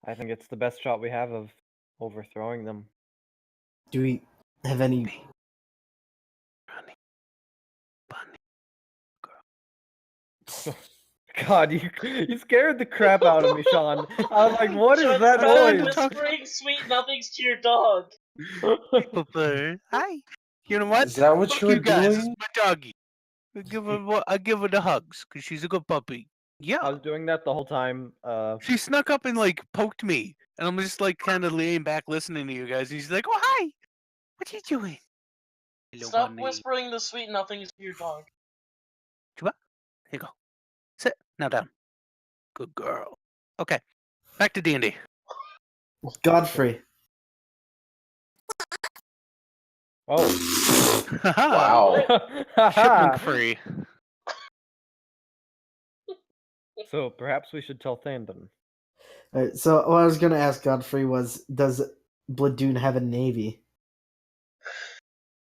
I think it's the best shot we have of overthrowing them. Do we have any? Honey, bunny. God, you scared the crap out of me, Sean. I was like, what is Sean, that stop noise? whispering sweet nothings to your dog. Papa, hi. You know what? Is that what Fuck you were you guys. This is doing? my doggy. I give her the hugs because she's a good puppy. I Yeah. was doing that the whole time. She snuck up and like poked me, and I'm just like kind of leaning back, listening to you guys. And she's like, "Oh hi, what you doing?" Hello, Stop bunny. whispering the sweet nothings to your dog. Chuba, here you go. Sit now down. Good girl. Okay, back to D&D. Godfrey. Oh. Wow. Shipment free. So perhaps we should tell Thandon. Alright, so what I was gonna ask Godfrey was, does Bladoon have a navy?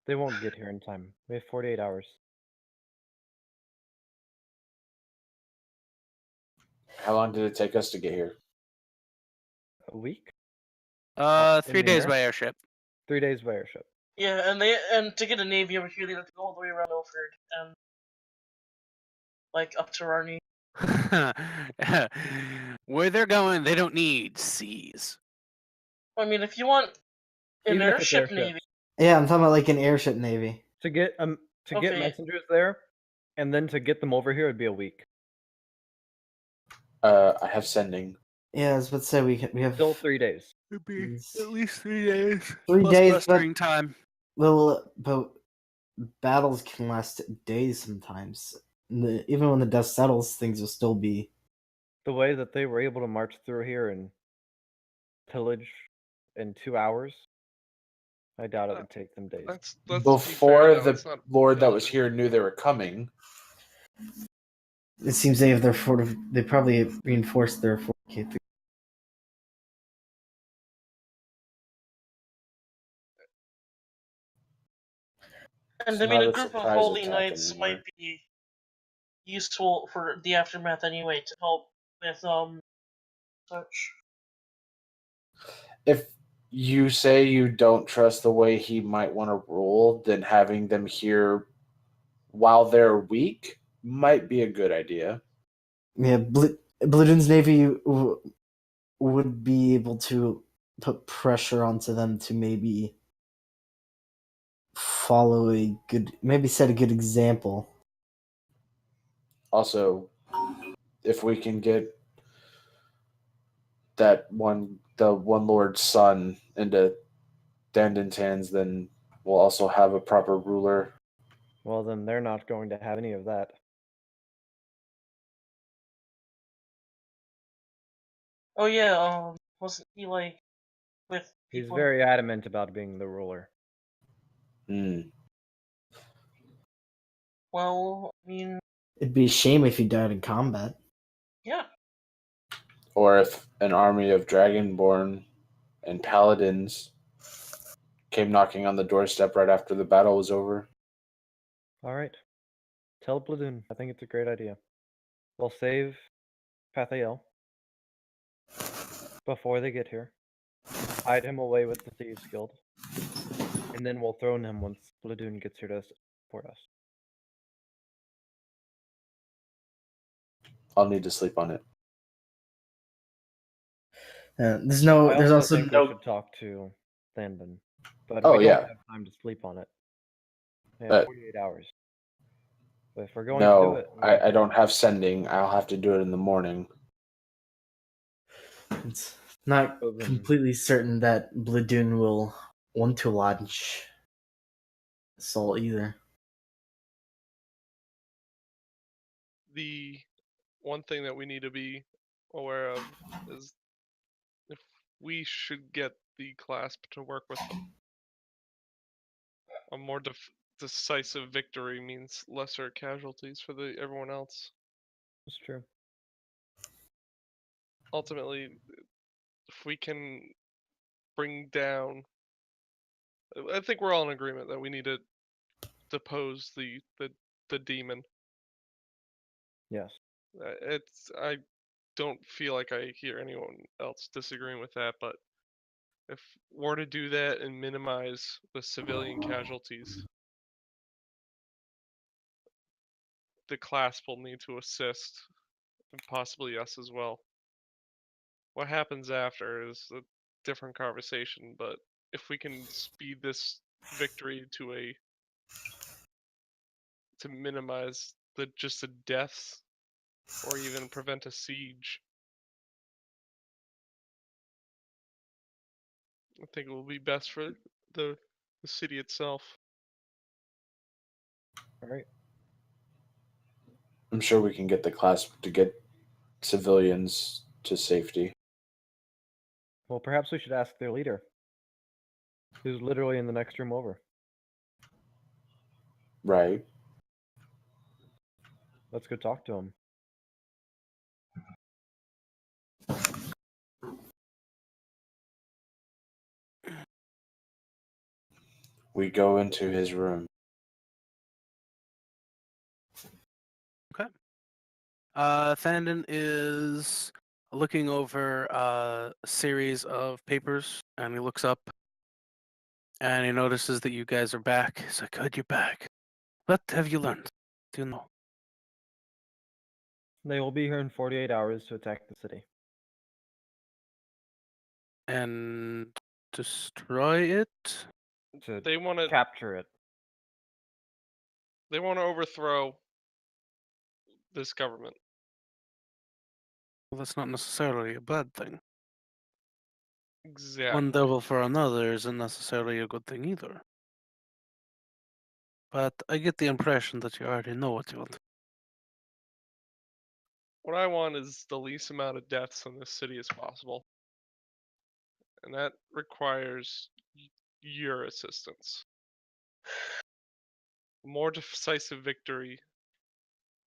They won't get here in time. We have 48 hours. How long did it take us to get here? A week? 3 in the days air? by airship. 3 days by airship. Yeah, and to get a navy over here, they have to go all the way around Milford and like up to Rarney. Where they're going, they don't need seas. I mean, if you want an Even if it's airship airships. navy, Yeah, I'm talking about like an airship navy. To get Okay. messengers there, and then to get them over here would be a week. I have sending. Yeah, I was about to say we have Still 3 days. It'd be Yes. at least 3 days. 3 plus days, mustering time. well, but battles can last days sometimes. Even when the dust settles, things will still be. The way that they were able to march through here and pillage in 2 hours, I doubt it would take them days. Let's to be Before fair, though, the it's not lord that was pillaging. here knew they were coming. It seems they have their they probably have reinforced their fortifications. and It's I mean, not a a group of surprise holy attack knights anymore. might be useful for the aftermath anyway to help with such. If you say you don't trust the way he might want to rule, then having them here while they're weak might be a good idea. Yeah, Bladoon's navy would be able to put pressure onto them to maybe follow maybe set a good example. Also, if we can get the one lord's son into Dandon's hands, then we'll also have a proper ruler. Well, then they're not going to have any of that. Oh yeah, wasn't he like with He's people? very adamant about being the ruler. Well, I mean, It'd be a shame if he died in combat. yeah. Or if an army of Dragonborn and Paladins came knocking on the doorstep right after the battle was over. Alright. Tell Bladoon. I think it's a great idea. We'll save Pathael before they get here. Hide him away with the Thieves Guild. And then we'll throw him once Bladoon gets here to support us. I'll need to sleep on it. There's I also also think we should talk to Thandon. But Oh, we don't yeah. have time to sleep on it. We have But 48 hours. But if we're going to do no, it... I don't have sending. I'll have to do it in the morning. It's not So then- completely certain that Bladoon will want to launch Soul either. The one thing that we need to be aware of is if we should get the clasp to work with them. A more decisive victory means lesser casualties for everyone else. That's true. Ultimately, if we can bring down, I think we're all in agreement that we need to depose the demon. Yes. don't feel like I hear anyone else disagreeing with that, but if we're to do that and minimize the civilian casualties, the clasp will need to assist, and possibly us as well. What happens after is a different conversation, but if we can speed this victory to minimize just the deaths or even prevent a siege, I think it will be best for the city itself. All right. I'm sure we can get the clasp to get civilians to safety. Well, perhaps we should ask their leader, who's literally in the next room over. Right. Let's go talk to him. We go into his room. Thandon is looking over a series of papers, and he looks up, and he notices that you guys are back. He's like, "Good, you're back. What have you learned? Do you know?" They will be here in 48 hours to attack the city. And destroy it? To They want to capture it. overthrow this government. Well, that's not necessarily a bad thing. Exactly. One devil for another isn't necessarily a good thing either. But I get the impression that you already know what you want. What I want is the least amount of deaths in this city as possible. And that requires your assistance. More decisive victory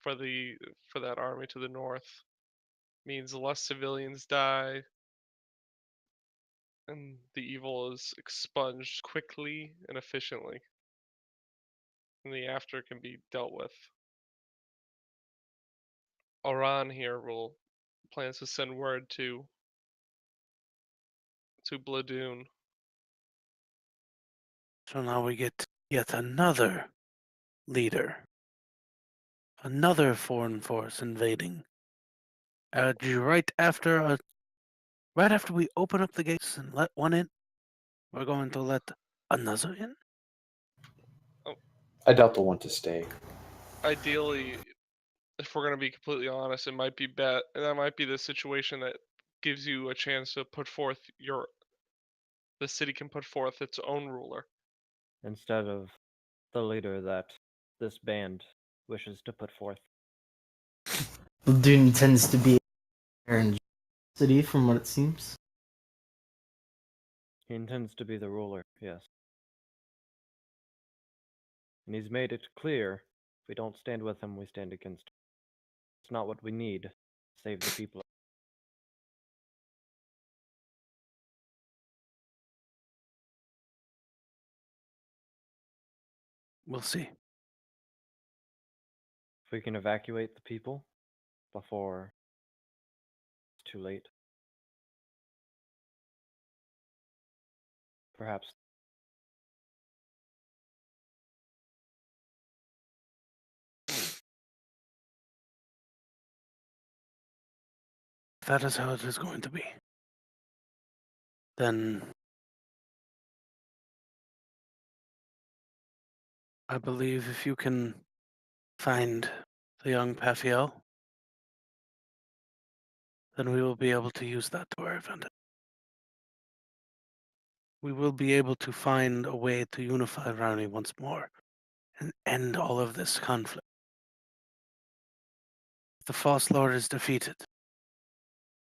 for that army to the north means less civilians die, and the evil is expunged quickly and efficiently, and the after can be dealt with. Oran here plans to send word to Bladoon. So now we get yet another leader. Another foreign force invading. Right after we open up the gates and let one in, we're going to let another in? I doubt they'll want to stay. Ideally, if we're going to be completely honest, it might be that might be the situation that gives you a chance to put forth the city can put forth its own ruler. Instead of the leader that this band wishes to put forth. Dune tends to be here in city, from what it seems. He intends to be the ruler, yes. And he's made it clear, if we don't stand with him, we stand against him. It's not what we need to save the people. We'll see. If we can evacuate the people before it's too late. Perhaps. That is how it is going to be. Then I believe if you can find the young Pafiel, then we will be able to use that to our advantage. We will be able to find a way to unify Rowney once more and end all of this conflict. If the False Lord is defeated,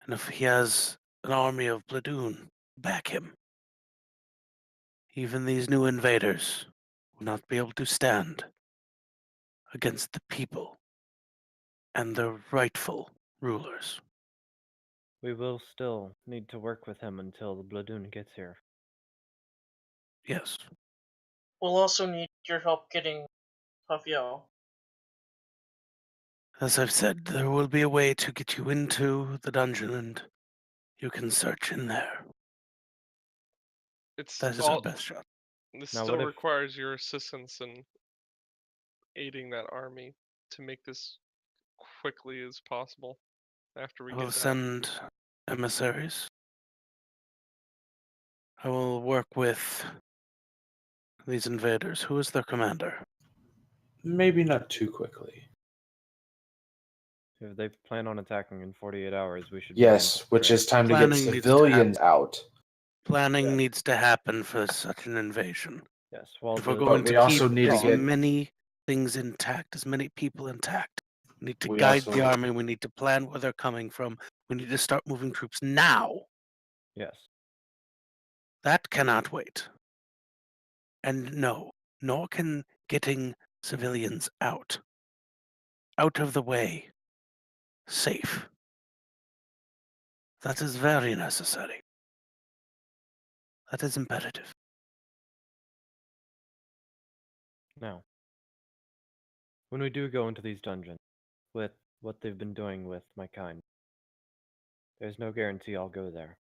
and if he has an army of Bladoon back him, even these new invaders will not be able to stand against the people and their rightful rulers. We will still need to work with him until the Bladoon gets here. Yes. We'll also need your help getting Pafiel. As I've said, there will be a way to get you into the dungeon and you can search in there. It's That is our all. best shot. This Now, still what if- requires your assistance in aiding that army to make this quickly as possible after we I get will down. send emissaries. I will work with these invaders. Who is their commander? Maybe not too quickly. If they plan on attacking in 48 hours, we should. Yes, which is time to get Planning needs to civilians out. Planning Yeah. needs to happen for such an invasion. Yes. Well, If we're the- going we to also keep need to as get- many things intact, as many people intact, we need to We guide the also- army. We need to plan where they're coming from. We need to start moving troops now. yes. That cannot wait. And no, nor can getting civilians out of the way, safe. That is very necessary. That is imperative. Now, when we do go into these dungeons, with what they've been doing with my kind, there's no guarantee I'll go there.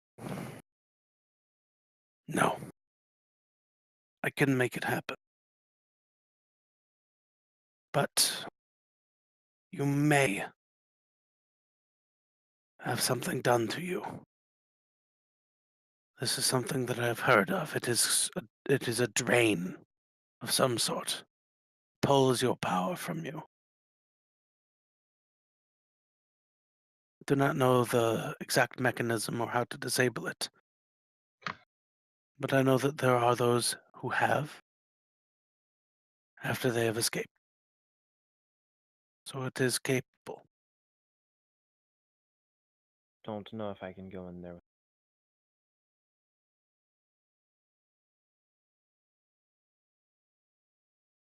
No. I can make it happen. But you may have something done to you. This is something that I've heard of. It is a drain of some sort. Pulls your power from you. Do not know the exact mechanism or how to disable it. But I know that there are those who have after they have escaped. So it is capable. Don't know if I can go in there.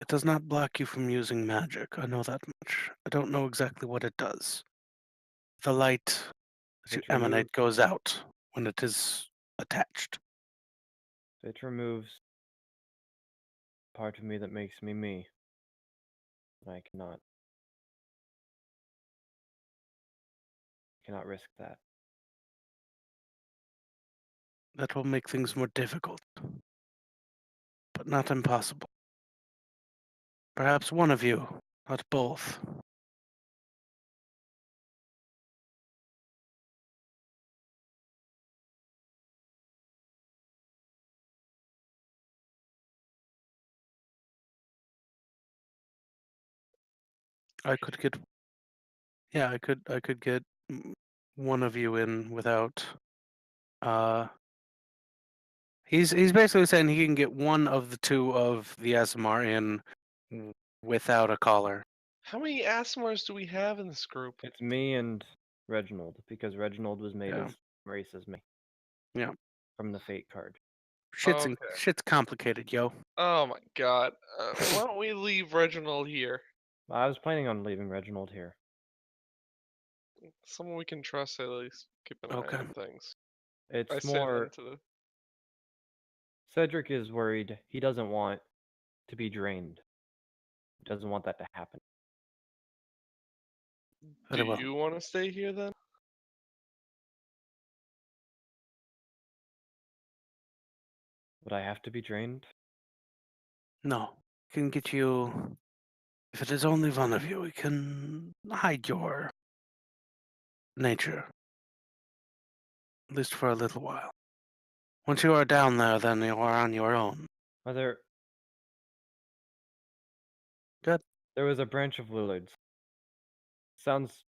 It does not block you from using magic. I know that much. I don't know exactly what it does. The light that you It removes- emanate goes out when it is attached. It removes part of me that makes me me. I cannot risk that. That will make things more difficult, but not impossible. Perhaps one of you, not both. I could get. Yeah, I could get one of you in without. He's basically saying he can get one of the two of the SMR in without a collar. How many Asmars do we have in this group? It's me and Reginald, because Reginald was made Yeah. as race as me. Yeah. From the fate card. Okay. Shit's complicated, yo. Oh my god. Why don't we leave Reginald here? I was planning on leaving Reginald here. Someone we can trust at least. Keep an eye Okay. on things. It's I say that more into the. Cedric is worried. He doesn't want to be drained. He doesn't want that to happen. Very Do well. you want to stay here then? Would I have to be drained? No, can get you. If it is only one of you, we can hide your nature, at least for a little while. Once you are down there, then you are on your own. Are there? Good. There was a branch of Lillard's. Sounds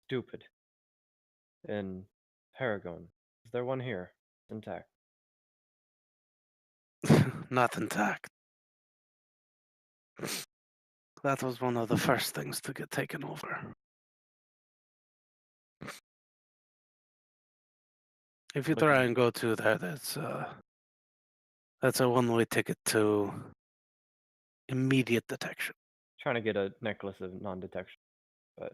stupid. In Paragon. Is there one here? Intact. Not intact. That was one of the first things to get taken over. If you But try you- and go to there, that's a one-way ticket to immediate detection. Trying to get a necklace of non-detection, but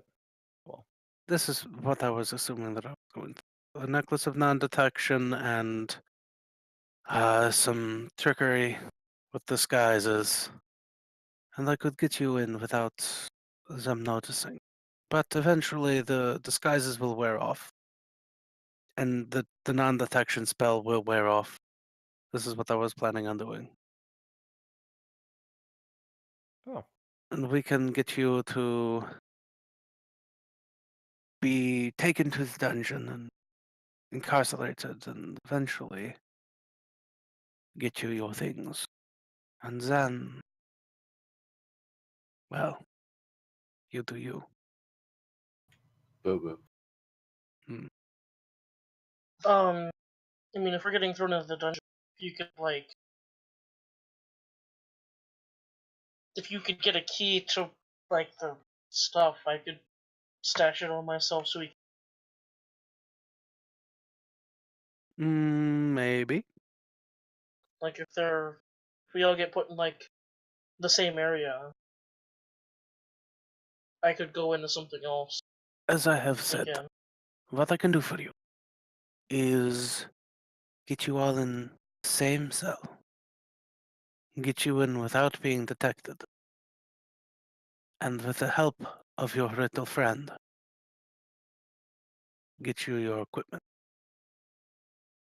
well, This is what I was assuming that I was going to. A necklace of non-detection and some trickery with disguises. And that could get you in without them noticing. But eventually the disguises will wear off. And the non-detection spell will wear off. This is what I was planning on doing. Oh, And we can get you to be taken to the dungeon and incarcerated and eventually get you your things. And then, well, you do you. Boo boo. I mean, if we're getting thrown into the dungeon, if you could if you could get a key to the stuff, I could stash it on myself so we. Maybe. Like if we all get put in the same area, I could go into something else As I have said, again. what I can do for you is get you all in the same cell. Get you in without being detected. And with the help of your little friend, get you your equipment.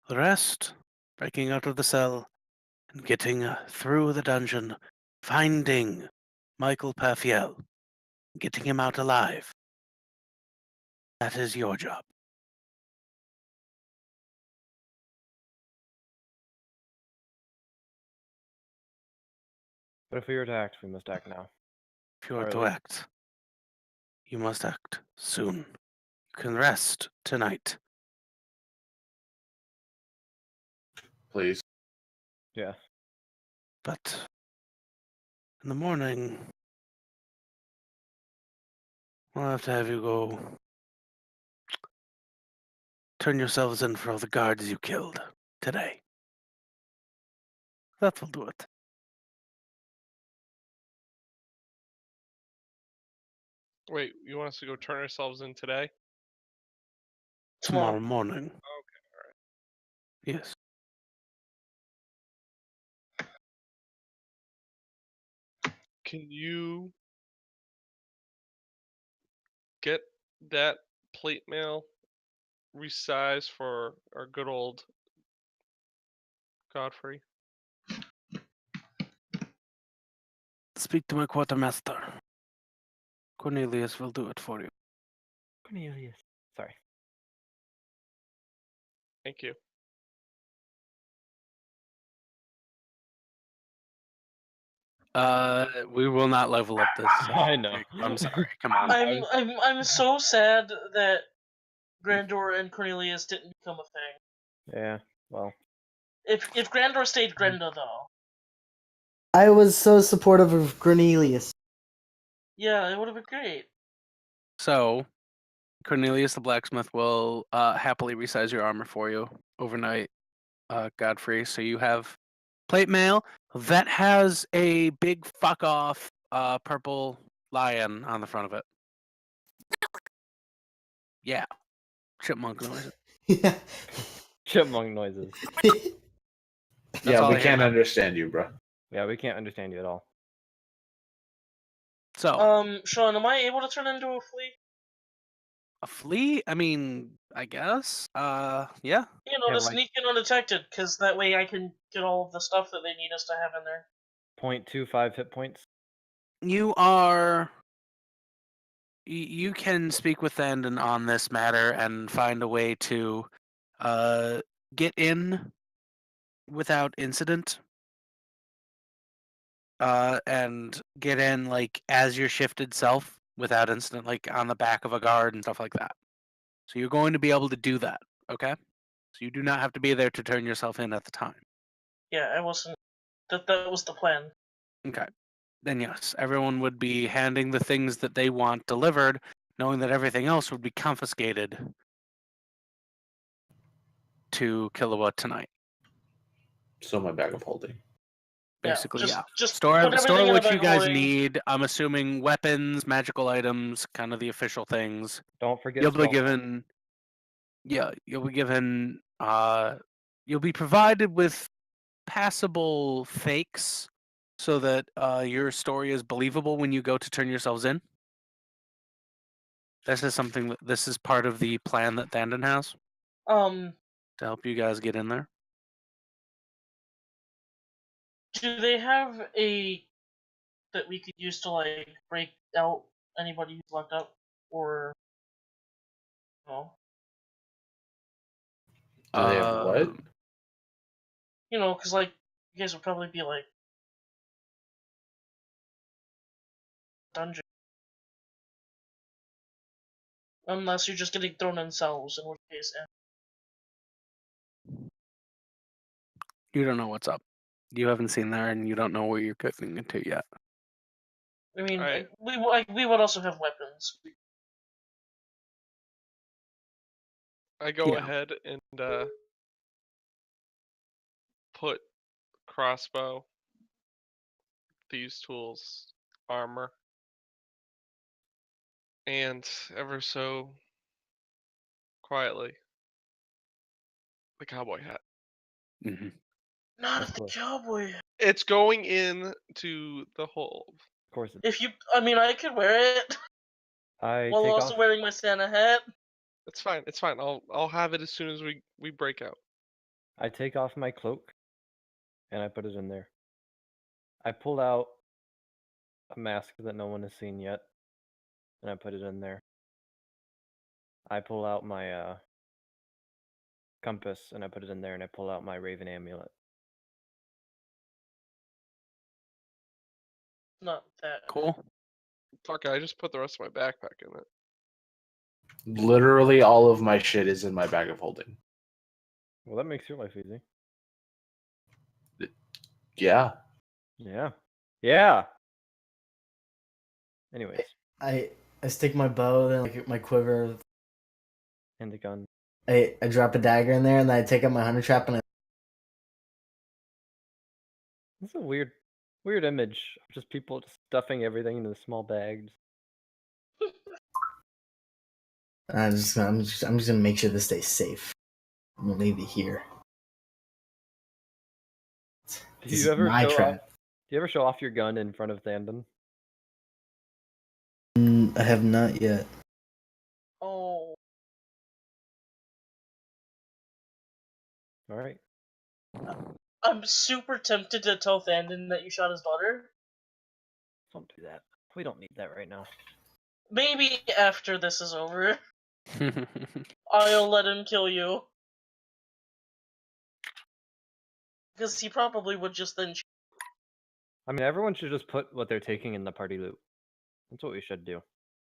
The rest, breaking out of the cell and getting through the dungeon, finding Michael Pafiel, getting him out alive. That is your job. but if we were to act, we must act now. If you are Or to least- act, you must act soon. You can rest tonight. Please. Yeah. But in the morning, we'll have to have you go turn yourselves in for all the guards you killed today. That will do it. Wait, you want us to go turn ourselves in today? Tomorrow morning. Okay, Yes. Can you get that plate mail resized for our good old Godfrey? Speak to my quartermaster. Cornelius will do it for you. Cornelius. Sorry. Thank you. We will not level up this. I know. I'm sorry. Come on. I'm so sad that Grandor and Cornelius didn't become a thing. Yeah. Well. If Grandor stayed Grenda though, I was so supportive of Cornelius. yeah, it would have been great. So, Cornelius the blacksmith will happily resize your armor for you overnight, Godfrey. So you have plate mail that has a big fuck off purple lion on the front of it. Yeah. Chipmunk noise. Yeah. Chipmunk noises. Yeah, all we I can't hear. understand you, bro. Yeah, we can't understand you at all. So, Sean, am I able to turn into a flea? a flea? I mean, I guess. Yeah. You know, Yeah, to like- sneak in undetected, because that way I can get all of the stuff that they need us to have in there. 0.25 hit points. You are. You can speak with Andon on this matter and find a way to get in without incident. And get in as your shifted self without incident, on the back of a guard and stuff like that. So you're going to be able to do that, okay? So you do not have to be there to turn yourself in at the time. Yeah, I wasn't. That was the plan. Okay. Then yes, everyone would be handing the things that they want delivered, knowing that everything else would be confiscated to Killua tonight. So my bag of holding. Basically, yeah. Just Store put everything in what a you bag guys holding. need. I'm assuming weapons, magical items, kind of the official things. Don't forget. You'll be spell- given. Yeah, you'll be given. You'll be provided with passable fakes so that your story is believable when you go to turn yourselves in. This is something that this is part of the plan that Thandon has Um, to help you guys get in there. do they have a that we could use to like break out anybody who's locked up, or no? Do they have what? Um, You know, because like you guys would probably be like dungeon, unless you're just getting thrown in cells, in which case, You don't know what's up. You haven't seen there, and you don't know where you're cooking into yet. I mean, Alright. we would also have weapons. I go Yeah. ahead and put crossbow, these tools, armor, and ever so quietly, the cowboy hat. Mm-hmm. Not Of the course. cowboy. It's going in to the hole. Of course, If you, I mean, I could wear it I while take also off. wearing my Santa hat. It's fine. It's fine. I'll have it as soon as we break out. I take off my cloak, and I put it in there. I pull out a mask that no one has seen yet, and I put it in there. I pull out my compass, and I put it in there, and I pull out my raven amulet. Not that. Cool. Fuck, I just put the rest of my backpack in it. Literally all of my shit is in my bag of holding. Well, that makes your life easy. Yeah. Yeah. Yeah. Anyways, I stick my bow, then like my quiver. and the gun. I drop a dagger in there, and then I take out my hunter trap, and I It's a weird image of just people just stuffing everything into small bags. I'm just gonna make sure this stays safe. I'm gonna leave it here. Do This you is ever my show off? trap. Do you ever show off your gun in front of Thandon? I have not yet. Oh, All right. I'm super tempted to tell Thandon that you shot his daughter. Don't do that. We don't need that right now. Maybe after this is over, I'll let him kill you. Because he probably would just then. I mean, everyone should just put what they're taking in the party loot. That's what we should do.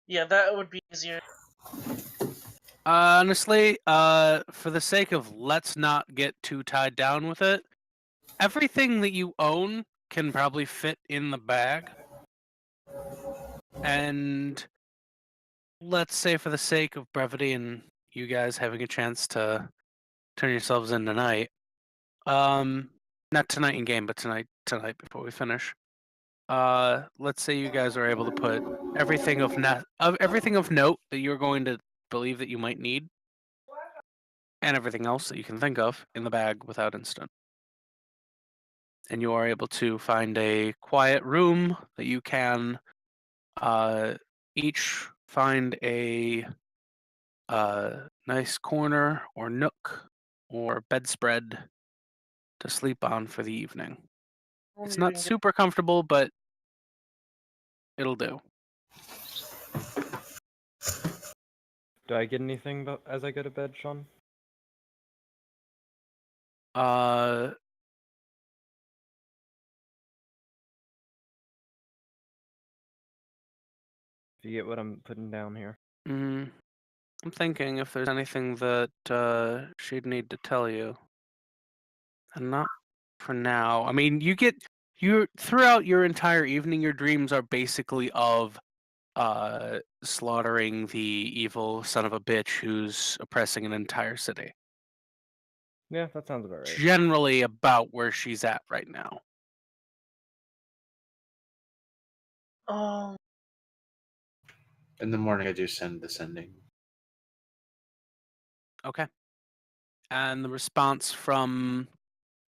Yeah, that would be easier. Honestly, for the sake of let's not get too tied down with it, everything that you own can probably fit in the bag. And let's say for the sake of brevity and you guys having a chance to turn yourselves in tonight, not tonight in game, but tonight before we finish. Let's say you guys are able to put everything of note that you're going to believe that you might need, and everything else that you can think of in the bag without incident. And you are able to find a quiet room that you can each find a nice corner or nook or bedspread to sleep on for the evening. It's not super comfortable, but it'll do. Do I get anything as I go to bed, Sean? Do you get what I'm putting down here? I'm thinking if there's anything that she'd need to tell you. And not for now. I mean, throughout your entire evening, your dreams are basically of slaughtering the evil son of a bitch who's oppressing an entire city. Yeah, that sounds about right. Generally about where she's at right now. In the morning, I do send the sending. Okay. And the response from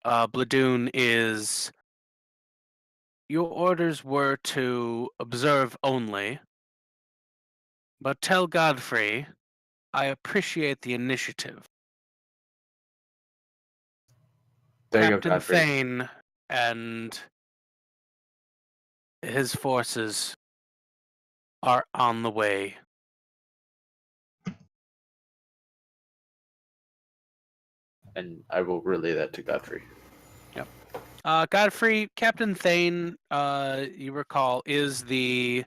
Bladoon is, your orders were to observe only. But tell Godfrey, I appreciate the initiative. There you go, Captain Godfrey. Thane and his forces are on the way. And I will relay that to Godfrey. Godfrey, Captain Thane, you recall, is the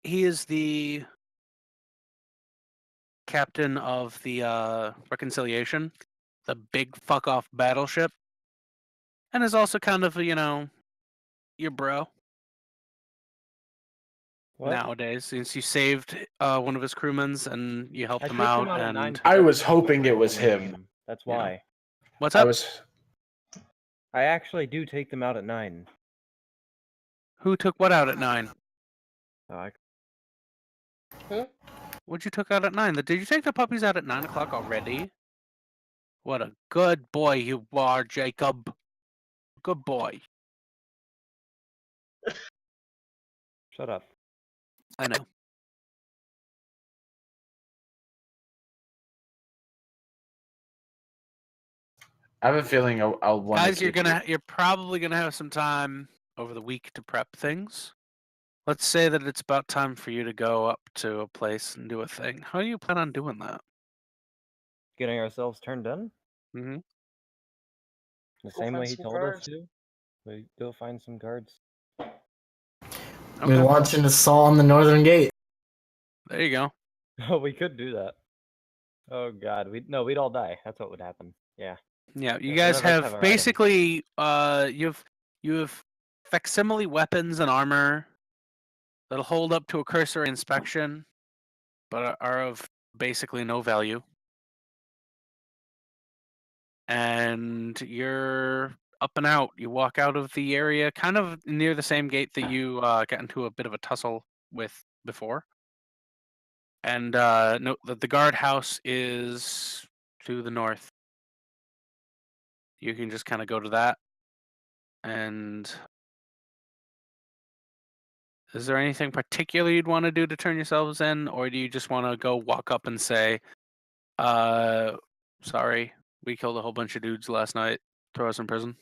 he is the captain of the Reconciliation, the big fuck off battleship, and is also kind of your bro What? nowadays, since you saved one of his crewmen's and you helped I him took out. him out at 9 And because I that's was the hoping it original was him. game. That's Yeah. why. what's I up? was. I actually do take them out at 9. Who took what out at 9? I What you took out at 9? Did you take the puppies out at 9 o'clock already? What a good boy you are, Jacob. Good boy. Shut up. I know. I have a feeling I'll want Guys, to. you're probably gonna have some time over the week to prep things. Let's say that it's about time for you to go up to a place and do a thing. How do you plan on doing that? Getting ourselves turned in? Mm-hmm. The Go same find way he some told guards. us to? We go find some guards. We launch an assault on the northern gate. There you go. Oh, we could do that. Oh god, we'd all die. That's what would happen. Yeah. Yeah, you None guys of us have have our basically you have facsimile weapons and armor that'll hold up to a cursory inspection, but are of basically no value. And you're up and out. You walk out of the area, kind of near the same gate that you got into a bit of a tussle with before. And note that the guardhouse is to the north. You can just kind of go to that. And is there anything particular you'd want to do to turn yourselves in, or do you just want to go walk up and say, sorry, we killed a whole bunch of dudes last night, throw us in prison?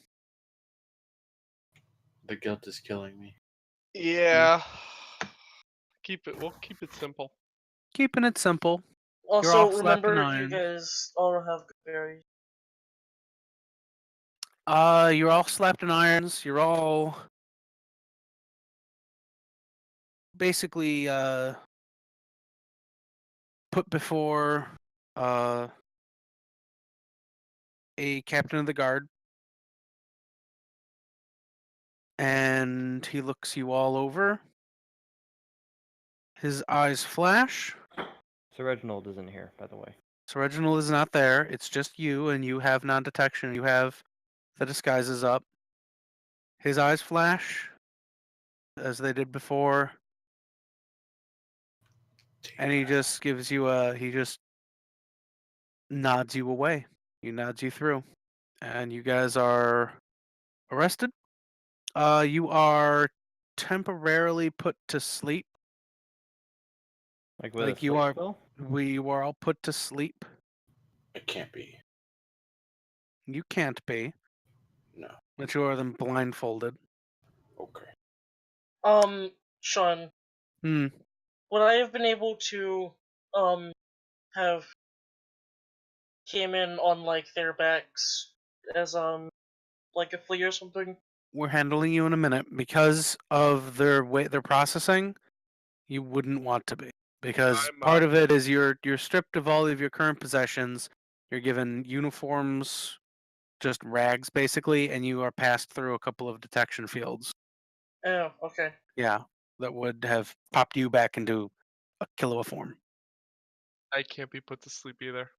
The guilt is killing me. Yeah. We'll keep it simple. Keeping it simple. Also, all slapped in remember, you irons. guys all have good berries. You're all slapped in irons. You're all basically put before a captain of the guard, and he looks you all over. His eyes flash. So Reginald isn't here, by the way. So Reginald is not there. It's just you, and you have non-detection. You have the disguises up. His eyes flash, as they did before, and he just gives you he just nods you away. He nods you through, and you guys are arrested. You are temporarily put to sleep. Like with Like a you sleep are, spell? we were all put to sleep. It can't be. You can't be, No. but you are then blindfolded. Okay. Sean, Hmm. would I have been able to, have came in on, like, their backs as, like a flea or something? We're handling you in a minute because of their processing. You wouldn't want to be, because part of it is you're stripped of all of your current possessions. You're given uniforms, just rags basically, and you are passed through a couple of detection fields. Oh, okay. Yeah, that would have popped you back into a Killua form. I can't be put to sleep either.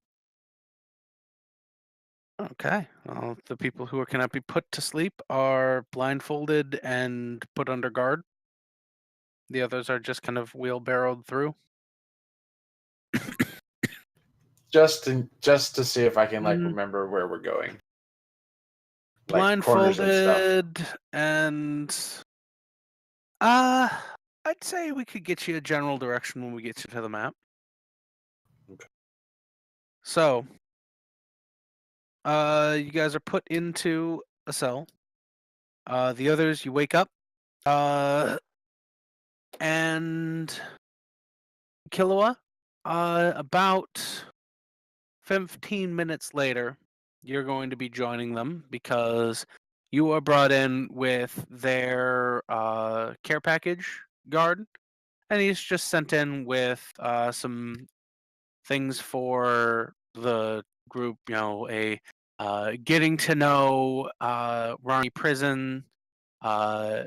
Okay. Well, the people who cannot be put to sleep are blindfolded and put under guard. The others are just kind of wheelbarrowed through. Just to see if I can Mm. remember where we're going. Like corners and stuff. Blindfolded and I'd say we could get you a general direction when we get you to the map. Okay. So, you guys are put into a cell. The others, you wake up. And Killua, about 15 minutes later, you're going to be joining them because you are brought in with their care package guard, and he's just sent in with some things for the group. You know, a getting to know Ronnie Prison, 5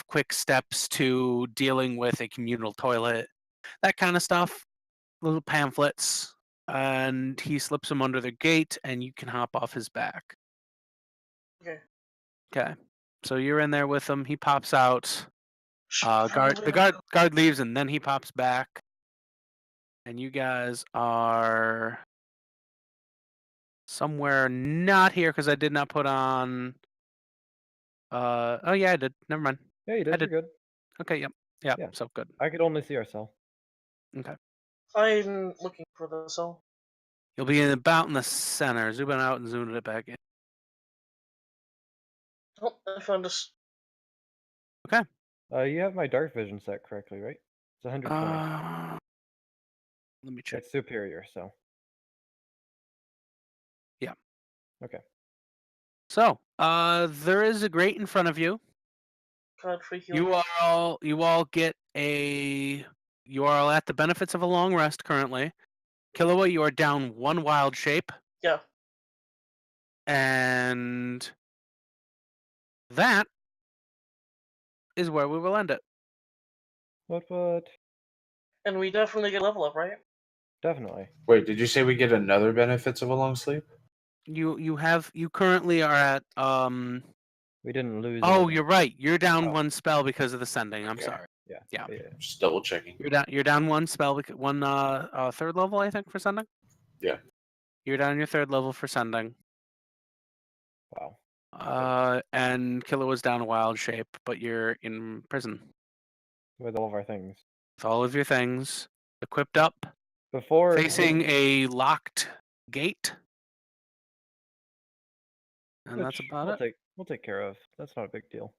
quick steps to dealing with a communal toilet, that kind of stuff. Little pamphlets, and he slips them under the gate, and you can hop off his back. Okay. Okay, so you're in there with him. He pops out. Should The probably guard leaves, and then he pops back. And you guys are somewhere not here because I did not put on. Oh yeah, I did. Never mind. Yeah, you did. did. You're good. Okay, yep, yeah. Yeah. So good. I could only see ourselves. Okay, I'm looking for the cell. you'll be about in the center. Zooming out and zooming it back in. Oh, I found us. You have my dark vision set correctly, right? It's 120. Let me check. It's superior, so. Yeah. Okay. So, there is a grate in front of you. Godfrey heal. You all get you are all at the benefits of a long rest currently. Killua, you are down 1 wild shape, Yeah. and that is where we will end it. What? And we definitely get level up, right? Definitely. Wait, did you say we get another benefits of a long sleep? You currently are at We didn't lose. Oh, anything. you're right. You're down Oh. 1 spell because of the sending. I'm Okay. sorry. Yeah. Yeah. Just double checking. You're down 1 spell because 1 3rd level, I think, for sending. Yeah. You're down your 3rd level for sending. Wow. And Killer was down a wild shape, but you're in prison With all of our things. with all of your things equipped up, Before facing a locked gate, and that's which about it. we'll take care of. That's not a big deal.